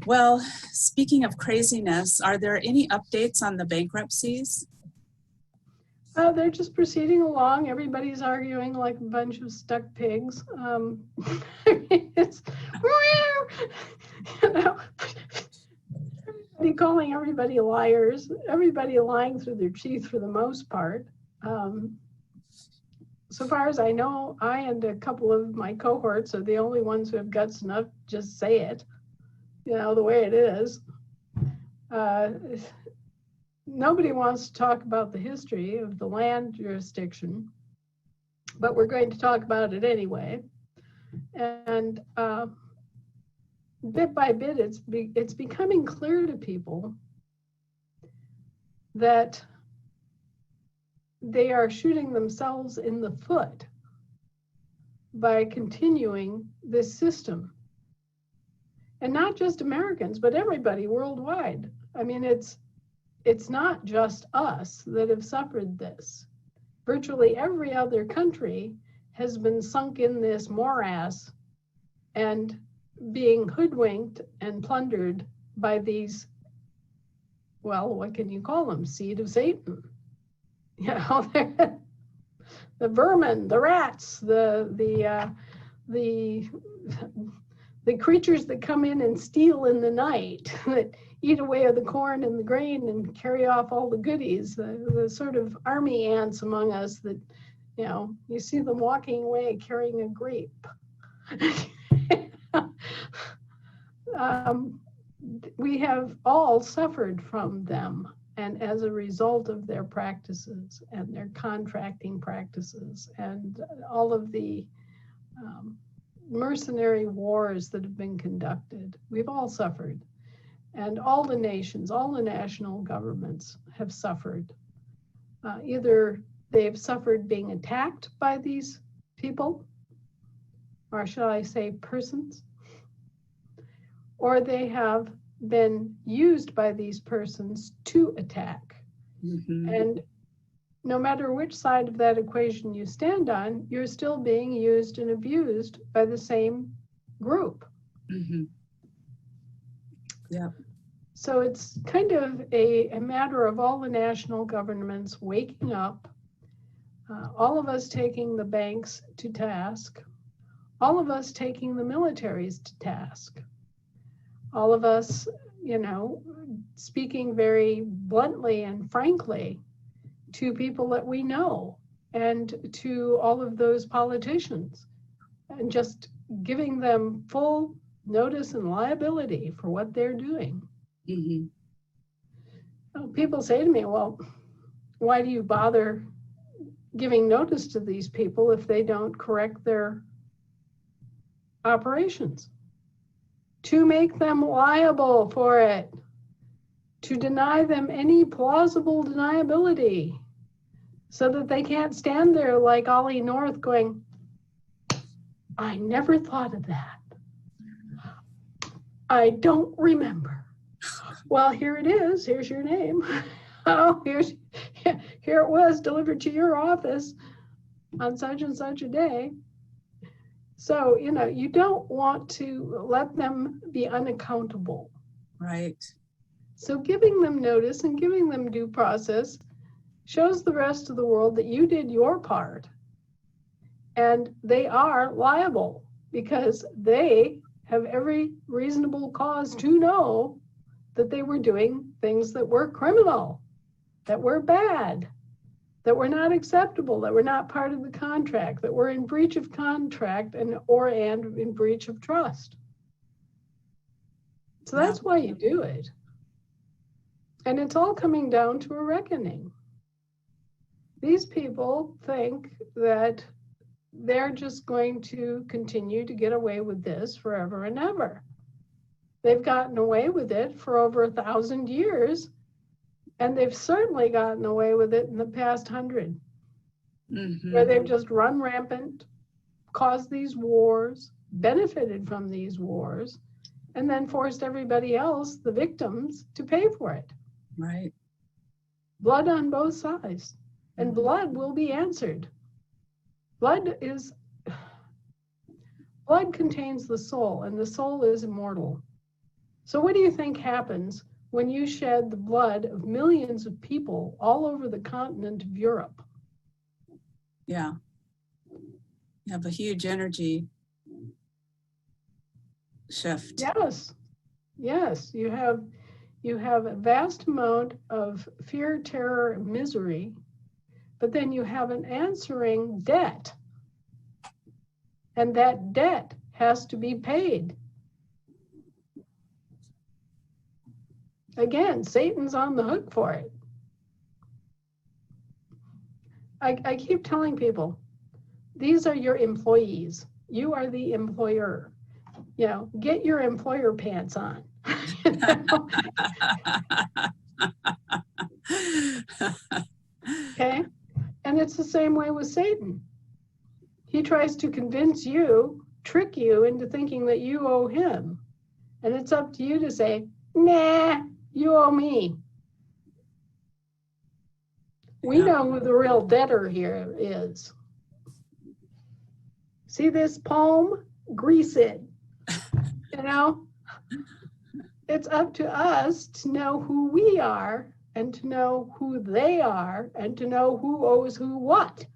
Well, speaking of craziness, are there any updates on the bankruptcies? They're just proceeding along. Everybody's arguing like a bunch of stuck pigs. It's, you know, everybody calling everybody liars, everybody lying through their teeth for the most part. So far as I know, I and a couple of my cohorts are the only ones who have guts enough to just say it, you know, the way it is. Nobody wants to talk about the history of the land jurisdiction, but we're going to talk about it anyway. And bit by bit, it's becoming clear to people that they are shooting themselves in the foot by continuing this system. And not just Americans, but everybody worldwide. I mean, it's not just us that have suffered this. Virtually every other country has been sunk in this morass and being hoodwinked and plundered by these, well, what can you call them? Seed of Satan. You know, the vermin, the rats, the creatures that come in and steal in the night, that eat away at the corn and the grain and carry off all the goodies, the sort of army ants among us that, you know, you see them walking away carrying a grape. We have all suffered from them, and as a result of their practices and their contracting practices and all of the mercenary wars that have been conducted, we've all suffered. And all the nations, all the national governments have suffered. Either they've suffered being attacked by these people, or should I say persons, or they have been used by these persons to attack. Mm-hmm. And no matter which side of that equation you stand on, you're still being used and abused by the same group. Mm-hmm. Yeah. So it's kind of a matter of all the national governments waking up, all of us taking the banks to task, all of us taking the militaries to task, all of us, you know, speaking very bluntly and frankly to people that we know and to all of those politicians, and just giving them full notice and liability for what they're doing. Mm-hmm. People say to me, well, why do you bother giving notice to these people if they don't correct their operations? To make them liable for it, to deny them any plausible deniability, so that they can't stand there like Ollie North going, I never thought of that. I don't remember. Well, here it is. Here's your name. Oh, here it was delivered to your office on such and such a day. So, you know, you don't want to let them be unaccountable. Right. So giving them notice and giving them due process shows the rest of the world that you did your part. And they are liable because they have every reasonable cause to know that they were doing things that were criminal, that were bad, that were not acceptable, that were not part of the contract, that were in breach of contract and in breach of trust. So that's why you do it. And it's all coming down to a reckoning. These people think that they're just going to continue to get away with this forever and ever. They've gotten away with it for over 1,000 years, and they've certainly gotten away with it in the past 100, where they've just run rampant, caused these wars, benefited from these wars, and then forced everybody else, the victims, to pay for it. Right. Blood on both sides, and blood will be answered. Blood contains the soul, and the soul is immortal. So what do you think happens when you shed the blood of millions of people all over the continent of Europe? Yeah. You have a huge energy shift. Yes, yes, you have a vast amount of fear, terror, and misery, but then you have an answering debt, and that debt has to be paid. Again, Satan's on the hook for it. I keep telling people, these are your employees. You are the employer. You know, get your employer pants on. Okay? And it's the same way with Satan. He tries to convince you, trick you into thinking that you owe him. And it's up to you to say, nah, you owe me. We know who the real debtor here is. See this palm? Grease it. You know? It's up to us to know who we are and to know who they are and to know who owes who what.